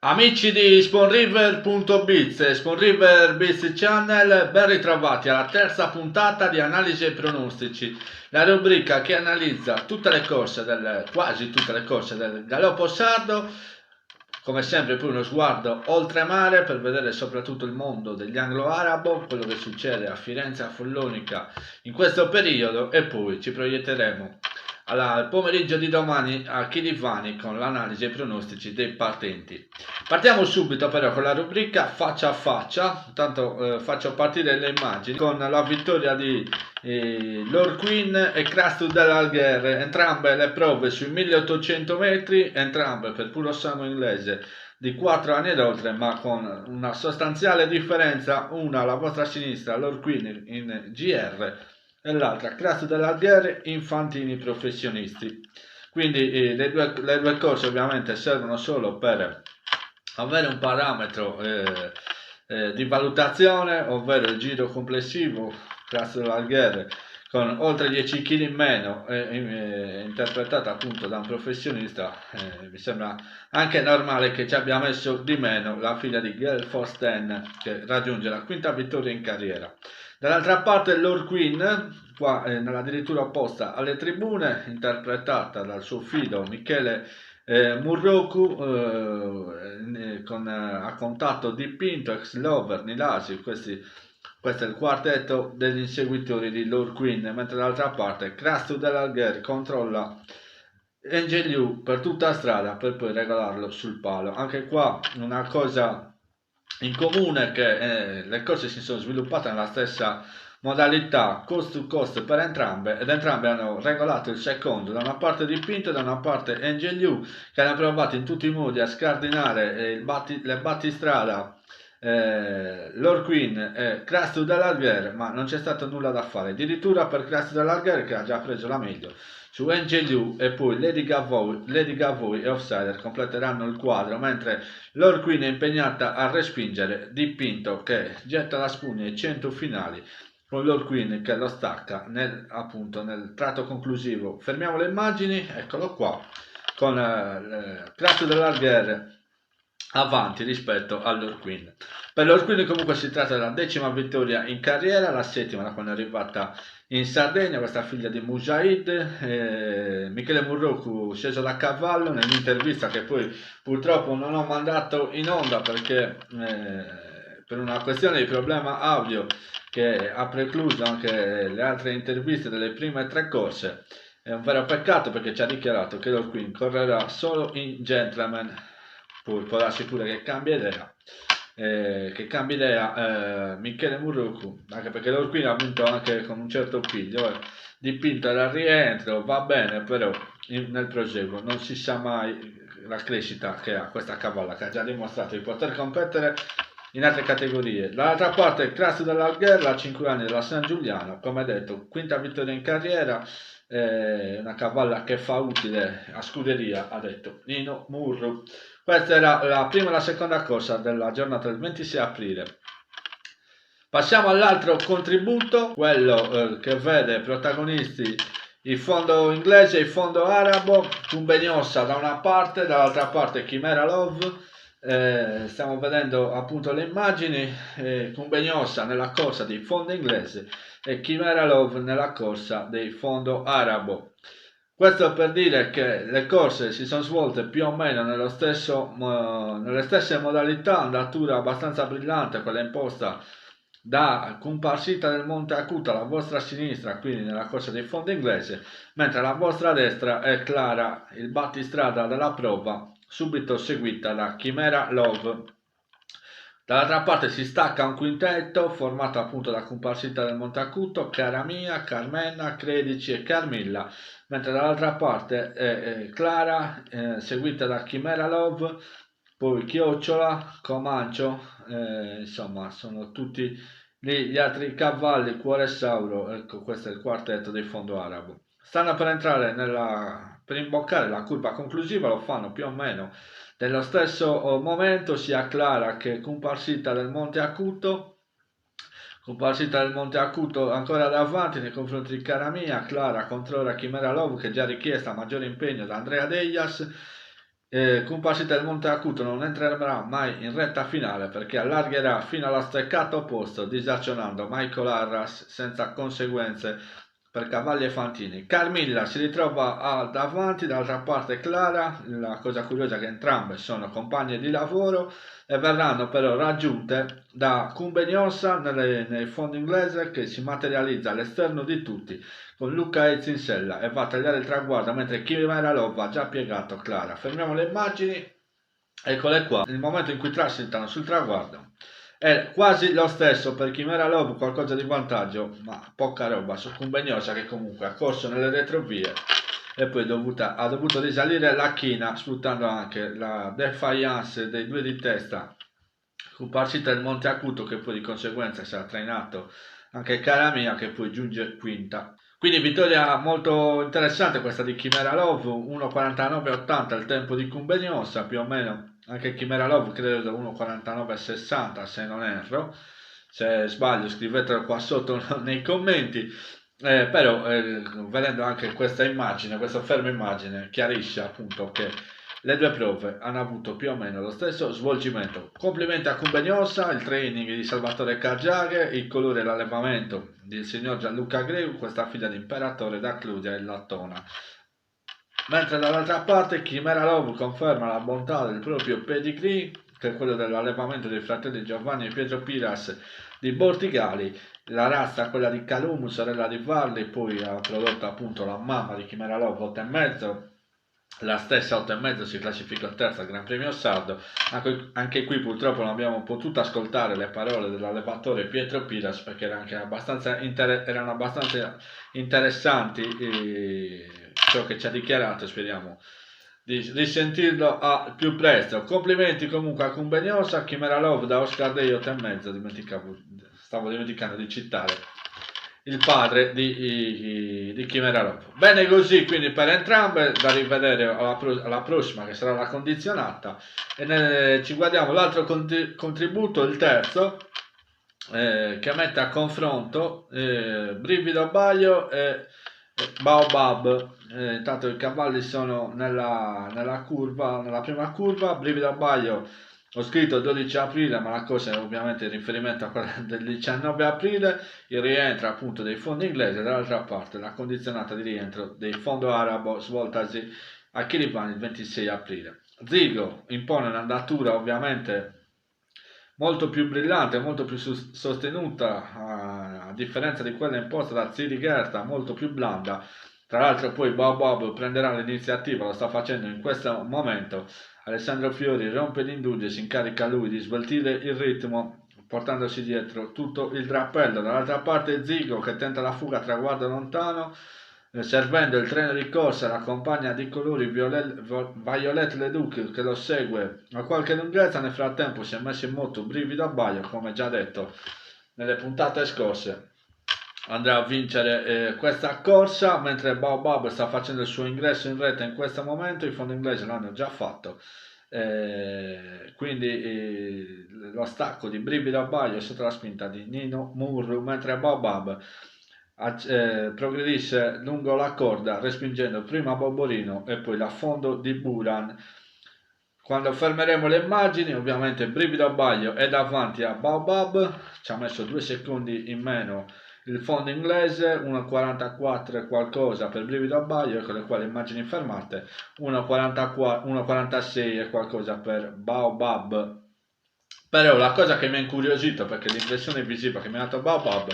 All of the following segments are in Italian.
Amici di SpawnRiver.biz e SpawnRiver.biz Channel, ben ritrovati alla terza puntata di Analisi e Pronostici, la rubrica che analizza quasi tutte le corse del galoppo sardo, come sempre poi uno sguardo oltremare per vedere soprattutto il mondo degli anglo-arabo, quello che succede a Firenze, a Follonica in questo periodo, e poi ci proietteremo al pomeriggio di domani a Chirivani con l'analisi e i pronostici dei partenti. Partiamo subito però con la rubrica faccia a faccia. Intanto faccio partire le immagini con la vittoria di Lord Queen e Crasto dell'Algher, entrambe le prove sui 1800 metri, entrambe per puro sangue inglese di 4 anni ed oltre, ma con una sostanziale differenza, una alla vostra sinistra Lord Queen in GR e l'altra Crasto dell'Algher infantini professionisti. Quindi le due corse ovviamente servono solo per avere un parametro di valutazione, ovvero il giro complessivo Crasto dell'Algher con oltre 10 kg in meno, interpretata appunto da un professionista. Mi sembra anche normale che ci abbia messo di meno la figlia di Gael Forsten, che raggiunge la quinta vittoria in carriera. Dall'altra parte Lord Queen, qua nell'addirittura opposta alle tribune, interpretata dal suo figlio Michele Murroku, a contatto di Pinto, ex Lover, Nilasi. Questo è il quartetto degli inseguitori di Lord Queen, mentre dall'altra parte Crasto dell'Algher controlla Angeliu per tutta la strada per poi regolarlo sul palo. Anche qua una cosa in comune, che le corse si sono sviluppate nella stessa modalità, cost to cost per entrambe, ed entrambe hanno regolato il secondo, da una parte di Pinto e da una parte Angeliu, che hanno provato in tutti i modi a scardinare le battistrada Lord Queen e Crasto dell'Algher, ma non c'è stato nulla da fare, addirittura per Crasto dell'Algher, che ha già preso la meglio su Angeliu, e poi Lady Gavoy e Offsider completeranno il quadro, mentre Lord Queen è impegnata a respingere Di Pinto, che getta la spugna ai 100 finali, con Lord Queen che lo stacca nel tratto conclusivo. Fermiamo le immagini, eccolo qua, con Crasto dell'Algher avanti rispetto a Lord Queen. Per Lord Queen comunque si tratta della 10ª vittoria in carriera, la 7ª da quando è arrivata in Sardegna, questa figlia di Mujaid. Michele Murroku sceso da cavallo nell'intervista, che poi purtroppo non ho mandato in onda perché per una questione di problema audio che ha precluso anche le altre interviste delle prime 3 corse. È un vero peccato, perché ci ha dichiarato che Lord Queen correrà solo in gentleman. Poi può darsi pure che cambia idea, Michele Murroku, anche perché Lord Queen ha vinto anche con un certo piglio, dipinto dal rientro, va bene, però nel proseguo non si sa mai la crescita che ha questa cavalla, che ha già dimostrato di poter competere in altre categorie. Dall'altra parte il Crasto dell'Algher, a 5 anni della San Giuliano, come detto, quinta vittoria in carriera, una cavalla che fa utile a scuderia, ha detto Nino Murru. Questa era la prima e la seconda corsa della giornata del 26 aprile. Passiamo all'altro contributo, quello che vede protagonisti il fondo inglese e il fondo arabo, Cumbegnosa da una parte, dall'altra parte Chimera Love. Stiamo vedendo appunto le immagini, Cumbegnosa nella corsa dei fondo inglese e Chimera Love nella corsa dei fondo arabo. Questo per dire che le corse si sono svolte più o meno nelle stesse modalità, andatura abbastanza brillante, quella imposta da Comparsita del Monte Acuto alla vostra sinistra, quindi nella corsa dei fondo inglese, mentre alla vostra destra è clara il battistrada della prova, subito seguita da Chimera Love. Dall'altra parte si stacca un quintetto formato appunto da Comparsita del Monte Acuto, Cara Mia, Carmena, Credici e Carmilla, mentre dall'altra parte è Clara, seguita da Chimera Love, poi Chiocciola, Comancio, insomma sono tutti gli altri cavalli, Cuore Sauro. Ecco, questo è il quartetto del fondo arabo. Stanno per entrare per imboccare la curva conclusiva, lo fanno più o meno nello stesso momento sia Clara che Comparsita del Monte Acuto. Comparsita del Monte Acuto ancora davanti nei confronti di Caramia, Clara controlla Chimera Love, che già richiesta maggiore impegno da Andrea Deglias. Compagita del Monte Acuto non entrerà mai in retta finale perché allargherà fino alla steccata opposto, disazionando Michael Arras senza conseguenze per Cavalli e Fantini. Carmilla si ritrova davanti, dall'altra parte Clara. La cosa curiosa è che entrambe sono compagne di lavoro e verranno però raggiunte da Cumbegnosa nel fondo inglese, che si materializza all'esterno di tutti con Luca Ezzi in sella e va a tagliare il traguardo mentre Chimera Love ha già piegato Clara. Fermiamo le immagini, eccole qua. Il momento in cui transitano sul traguardo è quasi lo stesso per Chimera Love, qualcosa di vantaggio, ma poca roba su Cumbegnosa, che comunque ha corso nelle retrovie e poi ha dovuto risalire la china, sfruttando anche la defiance dei due di testa con partita del Monte Acuto, che poi di conseguenza sarà trainato anche cara mia, che poi giunge quinta. Quindi vittoria molto interessante questa di Chimera Love, 1.49.80 il tempo di Cumbegnosa, più o meno anche Chimera Love credo 1.49.60 se non erro. Se sbaglio scrivetelo qua sotto nei commenti. Però vedendo anche questa immagine, questa ferma immagine, chiarisce appunto che le due prove hanno avuto più o meno lo stesso svolgimento. Complimenti a Cumbegnosa, il training di Salvatore Cargiaghe, il colore e l'allevamento del signor Gianluca Greu, questa figlia di imperatore da Cludia e Lattona. Mentre dall'altra parte Chimera Love conferma la bontà del proprio pedigree, che è quello dell'allevamento dei fratelli Giovanni e Pietro Piras di Bortigali. La razza, quella di Calum, sorella di Varley, poi ha prodotto appunto la mamma di Chimera Love 8,5. La stessa 8,5 si classificò terza al Gran Premio Sardo. Anche qui purtroppo non abbiamo potuto ascoltare le parole dell'allevatore Pietro Piras, perché erano abbastanza interessanti ciò che ci ha dichiarato. Speriamo di risentirlo al più presto. Complimenti comunque a Cumbegnosa, Chimera Love da Oscar Day 8,5. Stavo dimenticando di citare il padre di Chimera Love. Bene così, quindi per entrambe, da rivedere alla prossima, che sarà la condizionata, e ci guardiamo l'altro contributo, il terzo, che mette a confronto Brivido Baio e Baobab. Intanto i cavalli sono nella prima curva. Brivido Baio ho scritto 12 aprile, ma la cosa è ovviamente in riferimento a quella del 19 aprile, il rientro appunto dei fondi inglesi, dall'altra parte la condizionata di rientro dei fondo arabo svoltasi a Kiribati il 26 aprile. Zigo impone un'andatura ovviamente molto più brillante, molto più sostenuta, a differenza di quella imposta da Zirigerta, molto più blanda. Tra l'altro poi Bob prenderà l'iniziativa, lo sta facendo in questo momento. Alessandro Fiori rompe l'indugio e si incarica lui di sveltire il ritmo, portandosi dietro tutto il drappello. Dall'altra parte Zigo, che tenta la fuga a traguardo lontano, servendo il treno di corsa, la compagna di colori Violet Leduc, che lo segue a qualche lunghezza. Nel frattempo si è messo in moto Brivido Baio, come già detto nelle puntate scorse. Andrà a vincere questa corsa, mentre Baobab sta facendo il suo ingresso in rete in questo momento. I fondi inglesi l'hanno già fatto, quindi lo stacco di Brivido Baio sotto la spinta di Nino Murru, mentre Baobab progredisce lungo la corda, respingendo prima Boborino e poi l'affondo di Buran. Quando fermeremo le immagini, ovviamente Brivido Baio è davanti a Baobab, ci ha messo 2 secondi in meno il fondo inglese, 1.44 e qualcosa per Brivido Baio, con le quali immagini fermate, 1.46 e qualcosa per Baobab. Però la cosa che mi ha incuriosito, perché l'impressione visiva che mi ha dato Baobab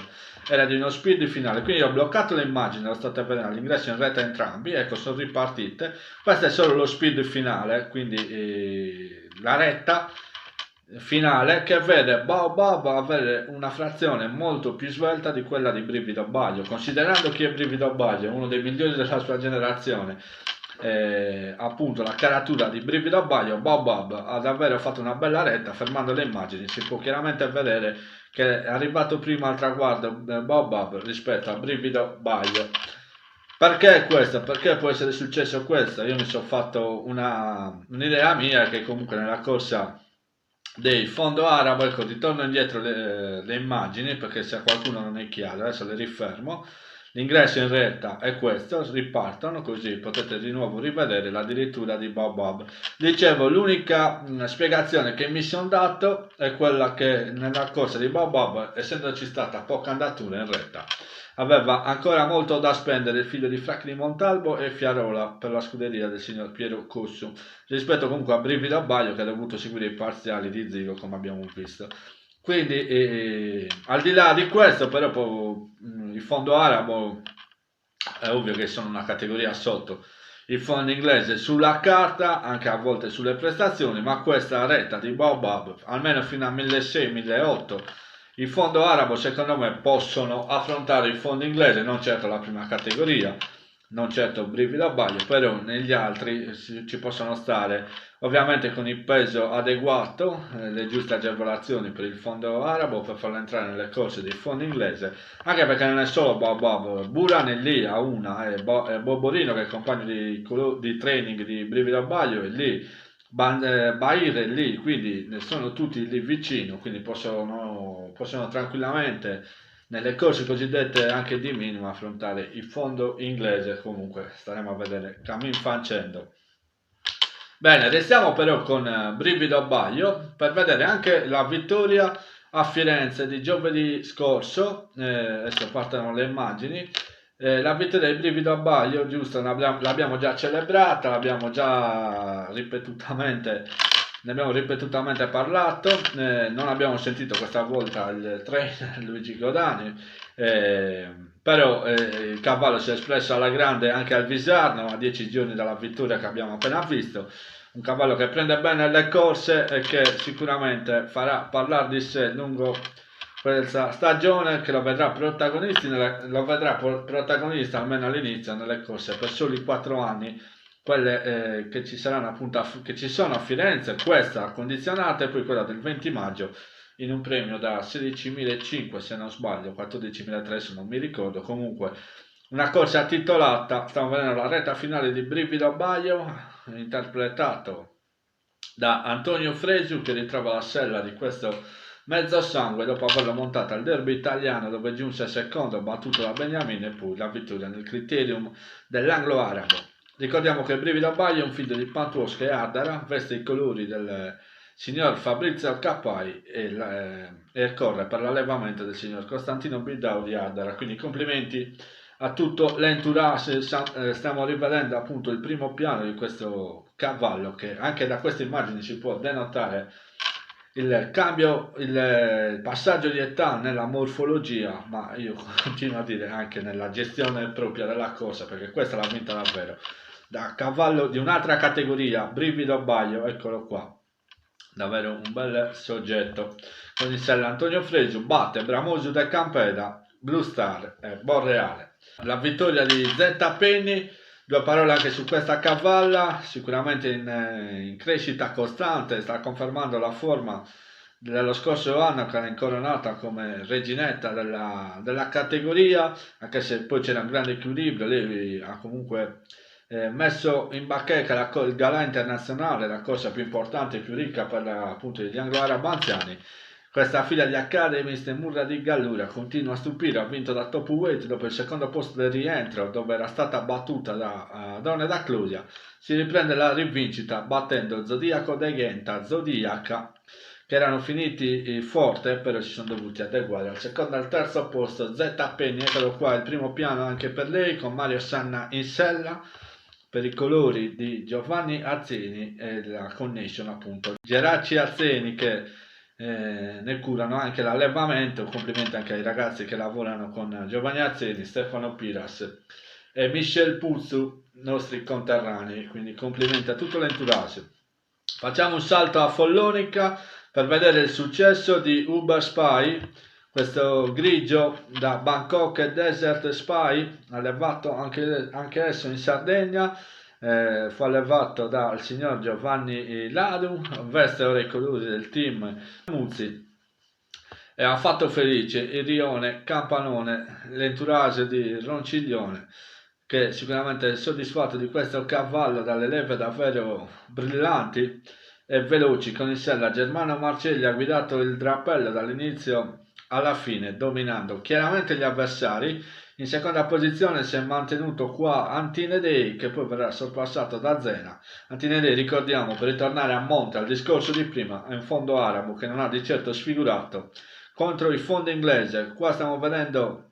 era di uno speed finale, quindi ho bloccato le immagini, lo state vedendo all'ingresso in rete entrambi, ecco, sono ripartite. Questo è solo lo speed finale, quindi la retta finale, che vede Baobab avere una frazione molto più svelta di quella di Brivido Baio. Considerando chi è Brivido Baio, uno dei migliori della sua generazione, appunto la caratura di Brivido Baio, Baobab ha davvero fatto una bella retta. Fermando le immagini si può chiaramente vedere che è arrivato prima al traguardo Baobab rispetto a Brivido Baio. Perché questo? Perché può essere successo questo? Io mi sono fatto un'idea mia, che comunque nella corsa dei fondo arabo, ecco, ritorno indietro le immagini, perché se a qualcuno non è chiaro, adesso le rifermo. L'ingresso in retta è questo, ripartono, così potete di nuovo rivedere la dirittura di Baobab. Dicevo, l'unica spiegazione che mi sono dato è quella che nella corsa di Baobab, essendoci stata poca andatura in retta, aveva ancora molto da spendere il figlio di Franklin Montalbo e Fiarola per la scuderia del signor Piero Cussu, rispetto comunque a Brivido Abbaglio che ha dovuto seguire i parziali di Zigo, come abbiamo visto. Quindi al di là di questo, però il fondo arabo è ovvio che sono una categoria sotto il fondo inglese sulla carta, anche a volte sulle prestazioni, ma questa retta di Baobab, almeno fino a 1600-1800, il fondo arabo secondo me possono affrontare il fondo inglese, non certo la prima categoria, non certo Brivido Abbaglio, però negli altri ci possono stare, ovviamente con il peso adeguato, le giuste agevolazioni per il fondo arabo per farlo entrare nelle corse del fondo inglese, anche perché non è solo Baobab, Buran è lì a una, e Boborino che è compagno di training di Brivido Abbaglio è lì, Bahir è lì, quindi sono tutti lì vicino, quindi possono tranquillamente nelle corse cosiddette anche di minimo affrontare il fondo inglese. Comunque staremo a vedere cammin facendo. Bene, restiamo però con Brivido Abbaglio per vedere anche la vittoria a Firenze di giovedì scorso. Adesso partono le immagini. La vittoria di Brivido Abbaglio, giusto, l'abbiamo già celebrata, l'abbiamo già ripetutamente ne abbiamo ripetutamente parlato, non abbiamo sentito questa volta il trainer Luigi Godani, però il cavallo si è espresso alla grande anche al Visarno a 10 giorni dalla vittoria che abbiamo appena visto, un cavallo che prende bene le corse e che sicuramente farà parlare di sé lungo questa stagione, che lo vedrà protagonista almeno all'inizio nelle corse per soli 4 anni, quelle che ci saranno appunto che ci sono a Firenze, questa condizionata e poi quella del 20 maggio in un premio da 16.500 se non sbaglio, 14.300 non mi ricordo, comunque una corsa titolata. Stiamo vedendo la retta finale di Brivido Abbaglio, interpretato da Antonio Fresiu, che ritrova la sella di questo mezzo sangue dopo averlo montato al derby italiano, dove giunse secondo battuto da Beniamino, e poi la vittoria nel criterium dell'anglo-arabo. Ricordiamo che Brivido Abbaglio è un figlio di Pantuosca e Ardara, veste i colori del signor Fabrizio Cappai e corre per l'allevamento del signor Costantino Bildau di Ardara, quindi complimenti a tutto l'entourage. Stiamo rivedendo appunto il primo piano di questo cavallo, che anche da queste immagini si può denotare il cambio, il passaggio di età nella morfologia, ma io continuo a dire anche nella gestione propria della corsa, perché questa l'ha vinta davvero. Da cavallo di un'altra categoria, Brivido Abbaglio, eccolo qua, davvero un bel soggetto. Con il sella Antonio Fresu batte Bramoso del Campeda, Blue Star e Borreale. La vittoria di Zeta Penny, due parole anche su questa cavalla, sicuramente in crescita costante, sta confermando la forma dello scorso anno, che era incoronata come reginetta della categoria, anche se poi c'era un grande equilibrio. Lei ha comunque messo in bacheca il galà internazionale, la corsa più importante e più ricca per appunto gli anglo-arabo anziani. Questa figlia di Academist Murra di Gallura continua a stupire, ha vinto da top weight dopo il secondo posto del rientro, dove era stata battuta da Donne da Clusia. Si riprende la rivincita battendo Zodiaco de Genta, Zodiaca, che erano finiti forte, però si sono dovuti adeguare al secondo e al terzo posto. Zeta Penny, eccolo qua, il primo piano anche per lei, con Mario Sanna in sella, per i colori di Giovanni Azzeni e la connection appunto Geraci Azzeni, che ne curano anche l'allevamento. Complimenti anche ai ragazzi che lavorano con Giovanni Azzeni, Stefano Piras e Michel Puzzu, nostri conterranei, quindi complimenti a tutto l'entourage. Facciamo un salto a Follonica per vedere il successo di Uber Spy, questo grigio da Bangkok e Desert Spy, allevato anche esso in Sardegna. Fu allevato dal signor Giovanni Ladu, veste ora i colori del team Muzzi, e ha fatto felice il Rione Campanone, l'entourage di Ronciglione, che sicuramente è soddisfatto di questo cavallo dalle leve davvero brillanti e veloci. Con il sella Germano Marcegli ha guidato il drappello dall'inizio alla fine dominando chiaramente gli avversari. In seconda posizione si è mantenuto qua Antinedei, che poi verrà sorpassato da Zena. Antinedei, ricordiamo, per ritornare a monte al discorso di prima, è un fondo arabo che non ha di certo sfigurato contro il fondo inglese. Qua stiamo vedendo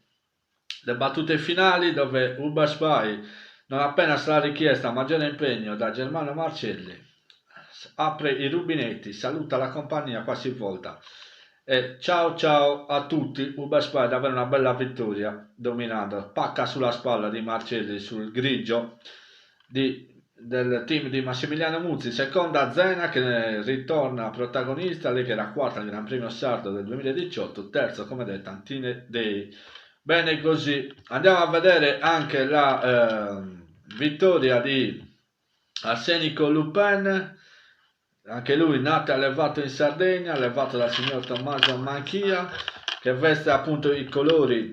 le battute finali dove Uber Spy, non appena sarà richiesta maggiore impegno da Germano Marcelli, apre i rubinetti, saluta la compagnia, qua si volta. E ciao ciao a tutti, Uber Spy ad avere una bella vittoria, dominando, pacca sulla spalla di Marcelli sul grigio del team di Massimiliano Muzzi. Seconda Zena che ritorna protagonista, lei che era quarta al Gran Premio Sardo del 2018, terzo come detto Antinedei. Bene così, andiamo a vedere anche la vittoria di Arsenico Lupin. Anche lui nato e allevato in Sardegna, allevato dal signor Tommaso Manchia, che veste appunto i colori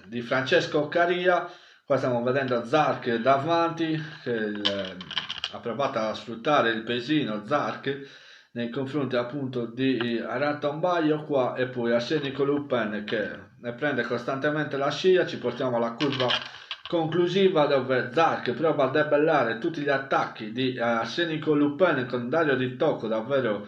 di Francesco Caria. Qua stiamo vedendo Zark davanti, che ha provato a sfruttare il pesino Zark nei confronti appunto di Aratombaio qua, e poi Arsenico Lupin che ne prende costantemente la scia. Ci portiamo alla curva conclusiva dove Zark prova a debellare tutti gli attacchi di Arsenico Lupin con Dario Di Tocco davvero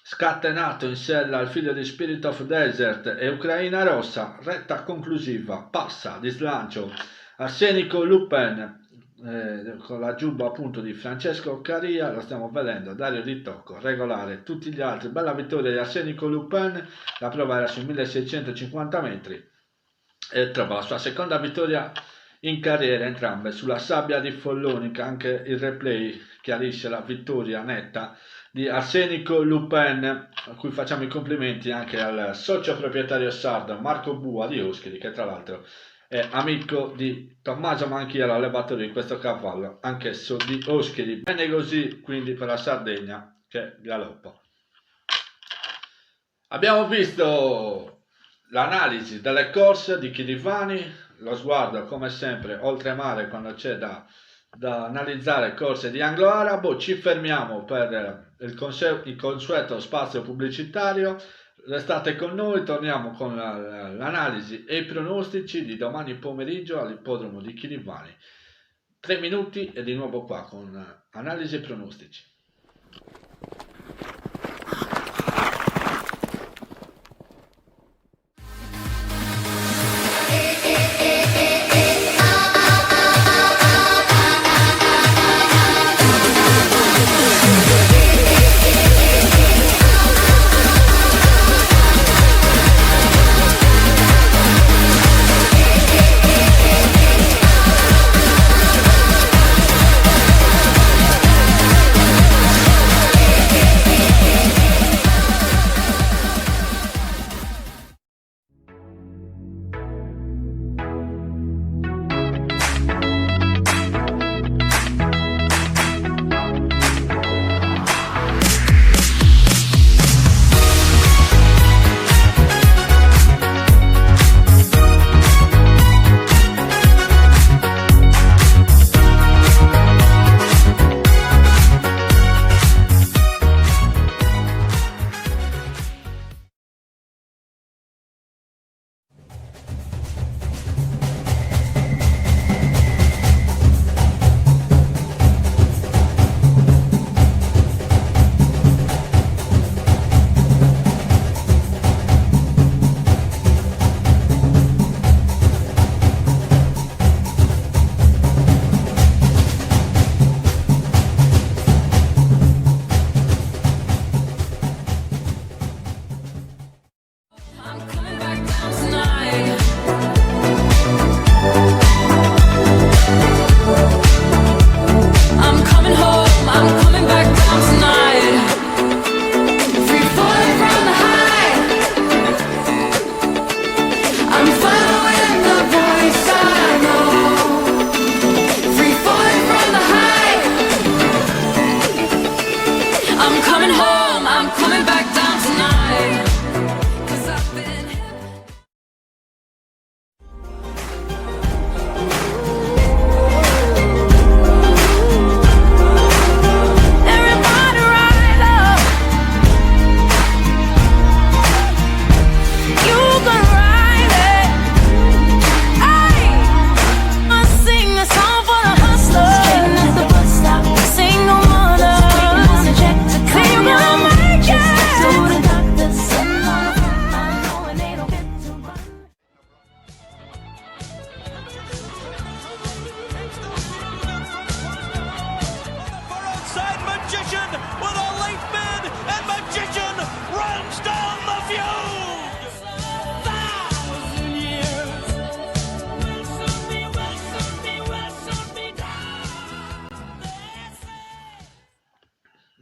scatenato in sella al figlio di Spirit of Desert e Ucraina Rossa. Retta conclusiva, passa di slancio Arsenico Lupin con la giubba appunto di Francesco Caria, lo stiamo vedendo, Dario Di Tocco regolare tutti gli altri. Bella vittoria di Arsenico Lupin, la prova era su 1650 metri e trova la sua seconda vittoria in carriera, entrambe sulla sabbia di Follonica. Anche il replay chiarisce la vittoria netta di Arsenico Lupin, a cui facciamo i complimenti anche al socio proprietario sardo Marco Bua di Oschidi, che tra l'altro è amico di Tommaso Manchia, l'allevatore di questo cavallo, anch'esso di Oschidi. Bene così quindi per la Sardegna che galoppa. Abbiamo visto l'analisi delle corse di Chirivani, lo sguardo come sempre oltremare quando c'è da analizzare corse di anglo-arabo. Ci fermiamo per il consueto spazio pubblicitario. Restate con noi, torniamo con l'analisi e i pronostici di domani pomeriggio all'ippodromo di Chirivani. 3 minuti e di nuovo qua con analisi e pronostici.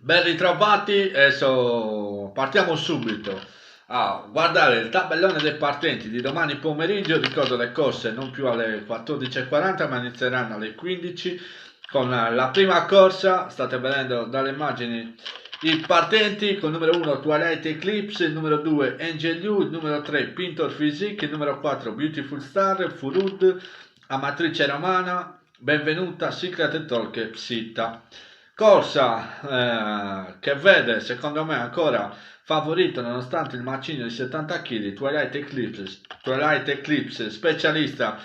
Ben ritrovati, partiamo subito a guardare il tabellone dei partenti di domani pomeriggio. Ricordo le corse non più alle 14:40 ma inizieranno alle 15 con la prima corsa. State vedendo dalle immagini i partenti con il numero 1 Twilight Eclipse, il numero 2 Angel U, il numero 3 Pintor Physique, il numero 4 Beautiful Star, Furud, Amatrice Romana, Benvenuta, Secret e Talk, Psitta. Corsa che vede secondo me ancora favorito nonostante il macigno di 70 kg Twilight Eclipse, specialista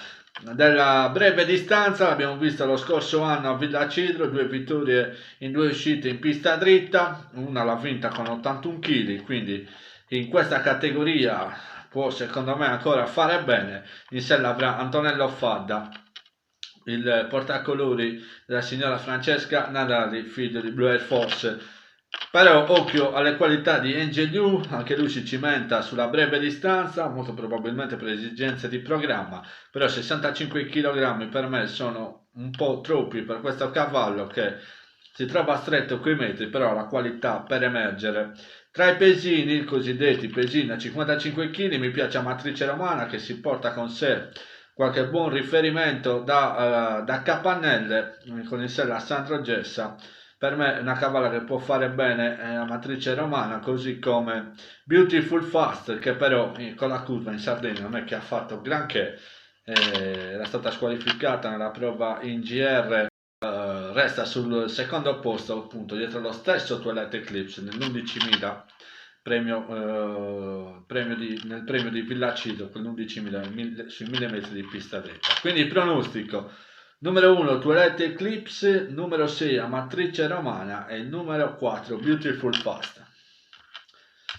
della breve distanza. L'abbiamo visto lo scorso anno a Villa Cidro, 2 vittorie in 2 uscite in pista dritta, una l'ha vinta con 81 kg, quindi in questa categoria può secondo me ancora fare bene. In sella avrà Antonello Fadda, il portacolori della signora Francesca Nadali, figlio di Blue Air Force. Però occhio alle qualità di Angel U, anche lui si cimenta sulla breve distanza, molto probabilmente per esigenze di programma, però 65 kg per me sono un po' troppi per questo cavallo che si trova stretto coi metri, però ha la qualità per emergere. Tra i pesini, i cosiddetti pesini a 55 kg, mi piace Amatrice Romana che si porta con sé qualche buon riferimento da Capannelle con il sella Sandro Gessa. Per me è una cavalla che può fare bene a Matrice Romana, così come Beautiful Fast, che però con la curva in Sardegna non è che ha fatto granché, era stata squalificata nella prova in GR, resta sul secondo posto appunto dietro lo stesso Twilight Eclipse nell'11.000 nel premio di Villa Cido con l'11.000 sui 1000 metri di pista dritta. Quindi il pronostico: numero 1 Twilight Eclipse, numero 6 Amatrice Romana e il numero 4 Beautiful Fast.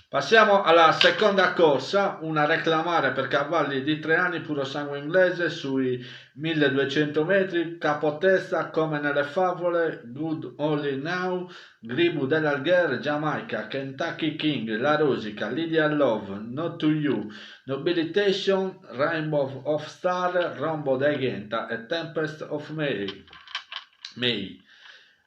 Passiamo alla seconda corsa, una reclamare per cavalli di 3 anni, puro sangue inglese, sui 1200 metri, capotesta come nelle favole, Good Only Now, Gribu dell'Algher, Jamaica, Kentucky King, La Rosica, Lydia Love, Not To You, Nobilitation, Rainbow of Star, Rombo de Genta e Tempest of May.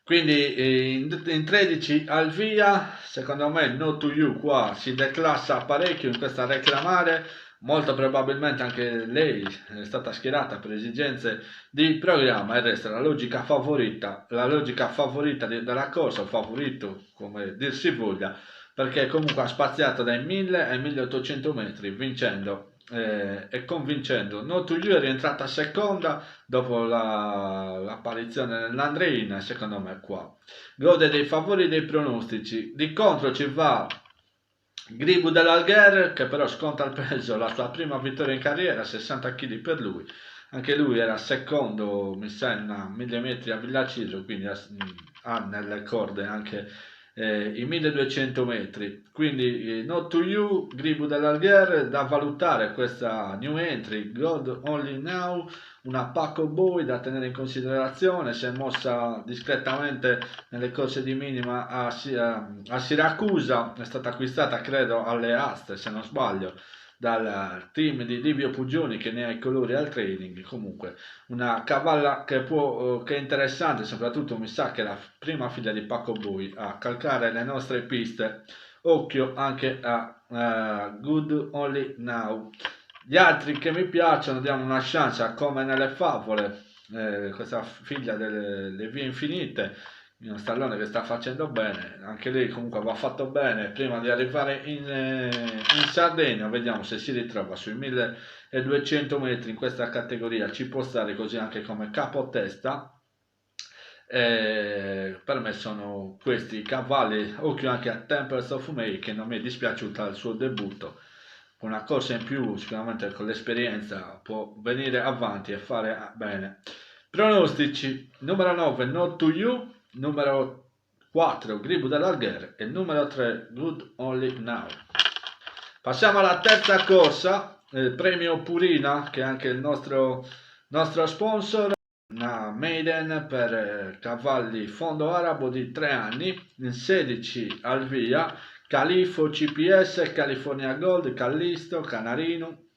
Quindi in 13 al via, secondo me No To You qua si declassa parecchio in questa reclamare, molto probabilmente anche lei è stata schierata per esigenze di programma e resta la logica favorita della corsa, favorito come dir si voglia, perché comunque ha spaziato dai 1000 ai 1800 metri vincendo e convincendo. No To You è rientrata seconda dopo l'apparizione nell'Andreina, secondo me qua gode dei favori dei pronostici. Di contro ci va Gribu dell'Algher, che però sconta il peso, la sua prima vittoria in carriera, 60 kg per lui. Anche lui era secondo, mi sembra, 1000 metri a Villa Cidro, quindi ha nelle corde anche i 1200 metri. Quindi Not To You, Gribu dell'Algher, da valutare questa new entry, God Only Now, una Paco Boy da tenere in considerazione. Si è mossa discretamente nelle corse di minima a Siracusa, è stata acquistata credo alle aste se non sbaglio dal team di Livio Pugioni che ne ha i colori al trading. Comunque una cavalla che è interessante, soprattutto mi sa che è la prima figlia di Paco Boy a calcare le nostre piste. Occhio anche a Good Only Now. Gli altri che mi piacciono, diamo una chance come nelle favole, questa figlia delle vie infinite, uno stallone che sta facendo bene, anche lei comunque va fatto bene prima di arrivare in Sardegna. Vediamo se si ritrova sui 1200 metri in questa categoria, ci può stare così anche come capotesta. Per me sono questi i cavalli. Occhio anche a Tempest of May, che non mi è dispiaciuta il suo debutto, una corsa in più sicuramente con l'esperienza può venire avanti e fare bene. Pronostici: numero 9 Not To You, numero 4 Gribu dell'Algher e numero 3 Good Only Now. Passiamo alla terza corsa, il premio Purina, che è anche il nostro sponsor, una maiden per cavalli fondo arabo di 3 anni, in 16 al via, Califo CPS, California Gold, Callisto, Canarino,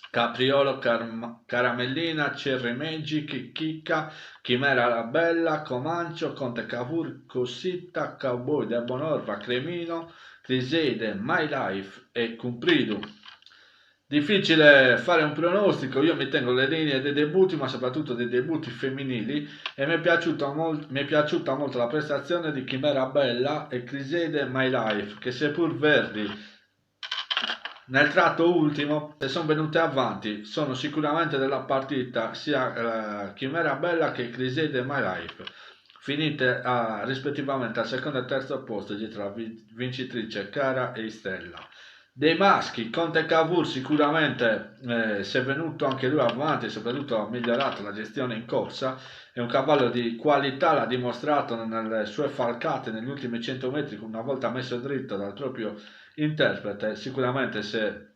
Capriolo, Caramellina, Cherry Magic, Chicca, Chimera la Bella, Comancio, Conte Cavour, Cosita, Cowboy, Debonorva, Cremino, Criseide, My Life e Cumpridu. Difficile fare un pronostico, io mi tengo le linee dei debutti, ma soprattutto dei debutti femminili, e mi è piaciuta molto la prestazione di Chimera Bella e Criseide My Life, che seppur verdi nel tratto ultimo sono venute avanti, sono sicuramente della partita sia Chimera Bella che Criseide My Life, finite rispettivamente al secondo e terzo posto dietro la vincitrice Cara e Stella. Dei maschi, Conte Cavour sicuramente si è venuto anche lui avanti, soprattutto ha migliorato la gestione in corsa, è un cavallo di qualità, l'ha dimostrato nelle sue falcate negli ultimi 100 metri, una volta messo dritto dal proprio interprete, sicuramente se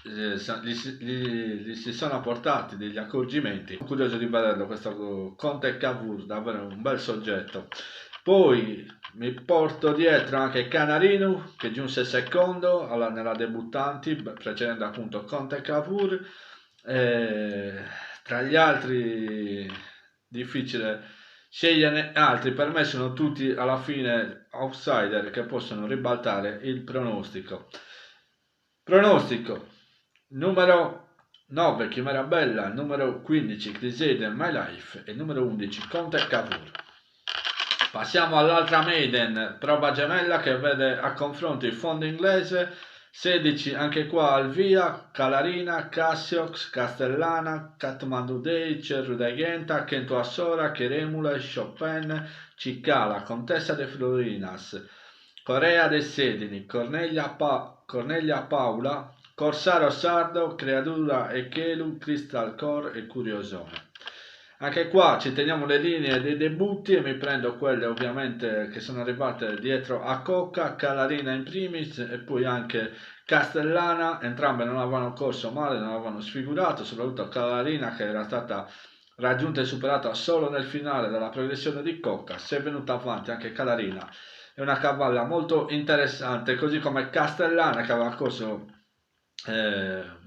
gli si sono apportati degli accorgimenti. Sono curioso di vederlo questo Conte Cavour, davvero un bel soggetto. Poi mi porto dietro anche Canarino che giunse secondo nella debuttanti, precedendo appunto Conte Cavour. Tra gli altri difficile sceglierne altri, per me sono tutti alla fine outsider che possono ribaltare il pronostico. Pronostico numero 9 Chimera Bella, numero 15 Crisede My Life e numero 11 Conte Cavour. Passiamo all'altra maiden, prova gemella che vede a confronto il fondo inglese, 16 anche qua al via, Calarina, Cassiox, Castellana, Kathmandu Day, Cerro de Ghenta, Kento Assora, Cheremula, Chopin, Cicala, Contessa de Florinas, Corea dei Sedini, Cornelia Paula, Corsaro Sardo, Creatura Echelu, Crystal Core e Curiosone. Anche qua ci teniamo le linee dei debutti e mi prendo quelle ovviamente che sono arrivate dietro a Cocca, Calarina in primis e poi anche Castellana, entrambe non avevano corso male, non avevano sfigurato, soprattutto Calarina che era stata raggiunta e superata solo nel finale della progressione di Cocca, si è venuta avanti anche Calarina, è una cavalla molto interessante, così come Castellana che aveva corso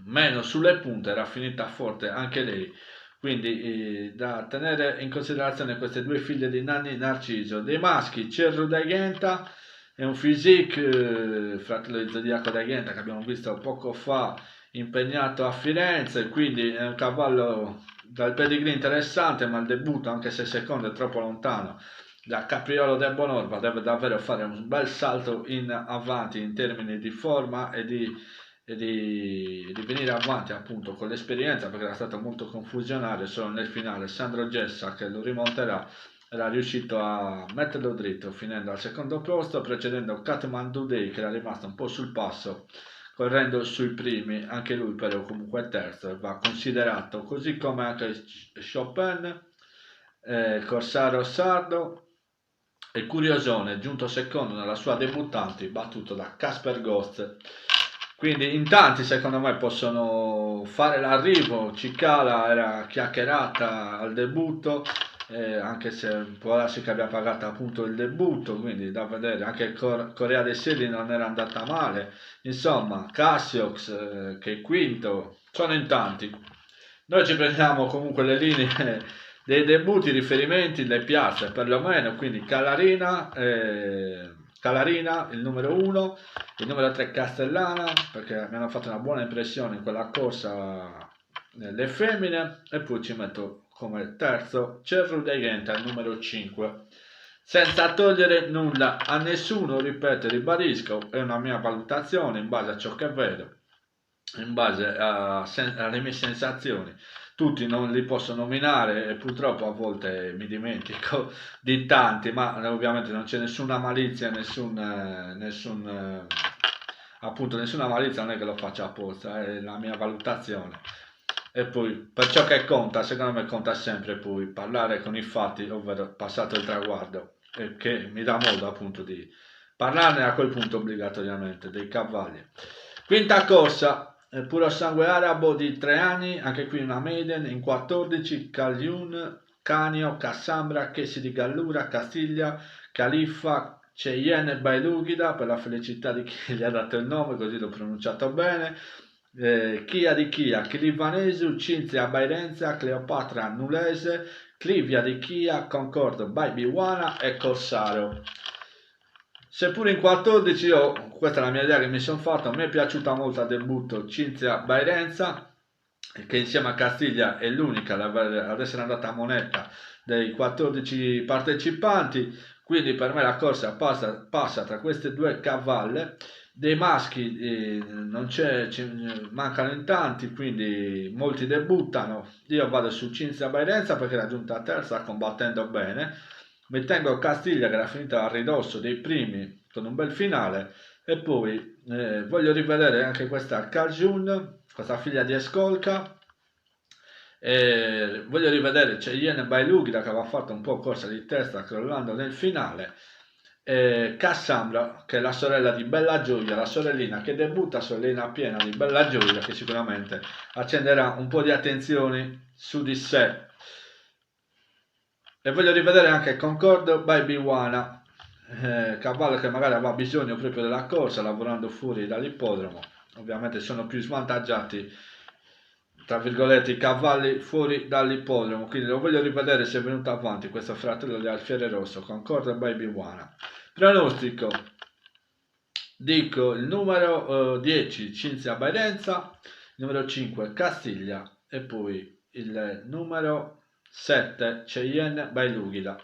meno sulle punte, era finita forte anche lei. Quindi da tenere in considerazione queste due figlie di Nanni Narciso. Dei maschi, Cerro da Ghenta è un physique, fratello di Zodiaco da Ghenta che abbiamo visto poco fa impegnato a Firenze, quindi è un cavallo dal pedigree interessante, ma il debutto, anche se secondo è troppo lontano, da Capriolo del Bonorva deve davvero fare un bel salto in avanti in termini di forma e di venire avanti appunto con l'esperienza, perché era stato molto confusionario. Solo nel finale Sandro Gessa, che lo rimonterà, era riuscito a metterlo dritto finendo al secondo posto, precedendo Kathmandu Day che era rimasto un po' sul passo correndo sui primi, anche lui però comunque terzo e va considerato, così come anche Chopin, Corsaro Sardo e Curiosone, giunto secondo nella sua debuttanti, battuto da Casper Ghost. Quindi in tanti secondo me possono fare l'arrivo. Cicala era chiacchierata al debutto, anche se può darsi che abbia pagato appunto il debutto, quindi da vedere. Anche Corea dei Sedi non era andata male. Insomma, Cassiox che è quinto, sono in tanti. Noi ci prendiamo comunque le linee dei debutti, riferimenti, le piazze perlomeno, quindi Calarina il numero 1, il numero 3 Castellana, perché mi hanno fatto una buona impressione in quella corsa le femmine, e poi ci metto come terzo Cerro de Ghenta, il numero 5. Senza togliere nulla a nessuno, ripeto e ribadisco, è una mia valutazione in base a ciò che vedo, in base alle mie sensazioni. Tutti non li posso nominare e purtroppo a volte mi dimentico di tanti, ma ovviamente non c'è nessuna malizia, appunto nessuna malizia, non è che lo faccia apposta, è la mia valutazione. E poi per ciò che conta, secondo me conta sempre poi parlare con i fatti, ovvero passato il traguardo, e che mi dà modo appunto di parlarne a quel punto obbligatoriamente dei cavalli. Quinta corsa, puro sangue arabo di 3 anni, anche qui una maiden in 14, Cagliun, Canio, Cassambra, Chesi di Gallura, Castiglia, Califfa, Cheyenne e Bailugida, per la felicità di chi gli ha dato il nome, così l'ho pronunciato bene, Chia di Chia, Clivanesu, Cinzia Bairenza, Cleopatra Nulese, Clivia di Chia, Concordo Baby Wana e Corsaro. Seppure in 14, questa è la mia idea che mi sono fatta, mi è piaciuta molto al debutto Cinzia Bairenza, che insieme a Castiglia è l'unica ad essere andata a moneta dei 14 partecipanti, quindi per me la corsa passa tra queste due cavalle. Dei maschi non mancano in tanti, quindi molti debuttano. Io vado su Cinzia Bairenza perché era giunta terza combattendo bene. Mi tengo Castiglia che era finita a ridosso dei primi con un bel finale, e poi voglio rivedere anche questa Kaljun, questa figlia di Escolca. Voglio rivedere Cheyenne Bailugida, che aveva fatto un po' corsa di testa crollando nel finale. Cassandra, che è la sorella di Bella Gioia, la sorellina che debutta, sorellina piena di Bella Gioia, che sicuramente accenderà un po' di attenzioni su di sé. E voglio rivedere anche Concordo Baby Wana, cavallo che magari aveva bisogno proprio della corsa, lavorando fuori dall'ippodromo. Ovviamente sono più svantaggiati, tra virgolette, i cavalli fuori dall'ippodromo, quindi lo voglio rivedere se è venuto avanti questo fratello di Alfiere Rosso. Concordo Baby Wana. Pronostico, dico il numero 10 Cinzia Bairenza, il numero 5 Castiglia e poi il numero 7 Cheyenne Bailugida.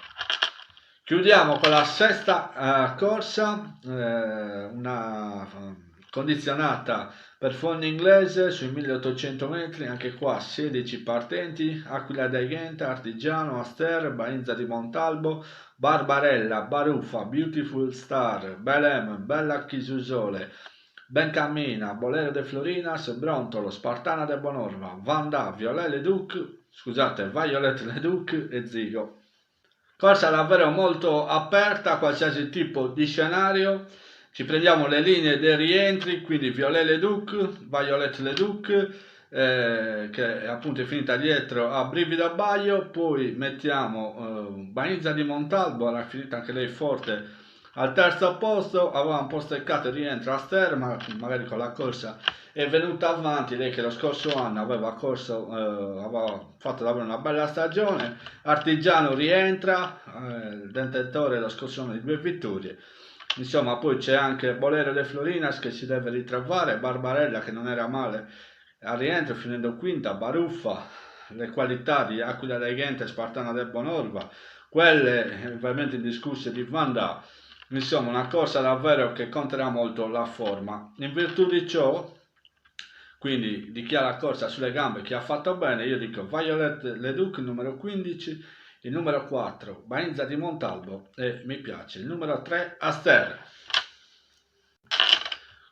Chiudiamo con la sesta corsa, una condizionata per fondo inglese sui 1800 metri, anche qua 16 partenti: Aquila dei Ghent, Artigiano, Aster, Bainza di Montalbo, Barbarella, Baruffa, Beautiful Star, Belem, Bella Chisusole, Bencammina, Bolero de Florinas, Brontolo, Spartana de Bonorva, Vanda, Violet Leduc e Zigo. Corsa davvero molto aperta, qualsiasi tipo di scenario. Ci prendiamo le linee dei rientri, quindi Violet Leduc, che appunto è finita dietro a Brivido Baio, poi mettiamo Bainza di Montalbo, era finita anche lei forte al terzo posto, aveva un po' steccato il rientro a Ster, ma magari con la corsa è venuta avanti, lei che lo scorso anno aveva fatto davvero una bella stagione. Artigiano rientra, detentore lo scorso anno di 2 vittorie. Insomma, poi c'è anche Bolero de Florinas che si deve ritrovare, Barbarella che non era male al rientro finendo quinta, Baruffa, le qualità di Aquila dei Ghent e Spartana del Bonorva, quelle ovviamente indiscusse di Vanda. Insomma, una corsa davvero che conterà molto la forma. In virtù di ciò, quindi di chi ha la corsa sulle gambe, chi ha fatto bene, io dico Violet Leduc numero 15, il numero 4 Bainza di Montalbo e mi piace il numero 3 Aster.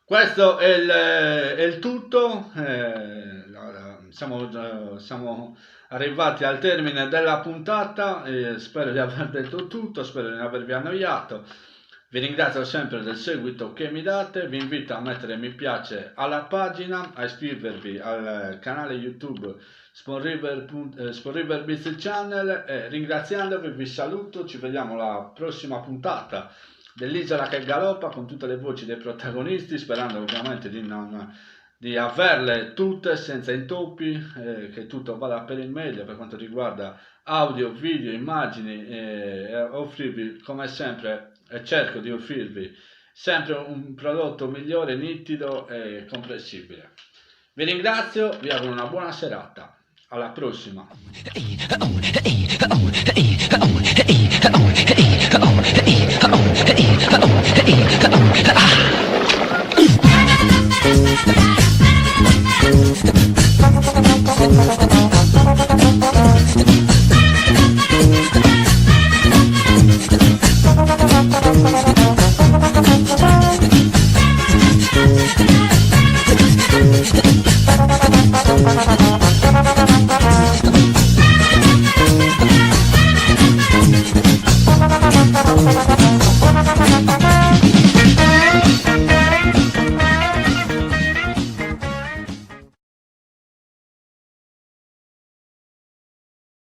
Questo è il tutto. Siamo arrivati al termine della puntata, spero di aver detto tutto, spero di non avervi annoiato. Vi ringrazio sempre del seguito che mi date, vi invito a mettere mi piace alla pagina, a iscrivervi al canale YouTube Spoon River Beats Channel, e ringraziandovi vi saluto, ci vediamo alla prossima puntata dell'Isola che galoppa con tutte le voci dei protagonisti, sperando ovviamente di averle tutte senza intoppi, che tutto vada per il meglio per quanto riguarda audio, video, immagini, e offrirvi come sempre, e cerco di offrirvi sempre un prodotto migliore, nitido e comprensibile. Vi ringrazio, vi auguro una buona serata, alla prossima.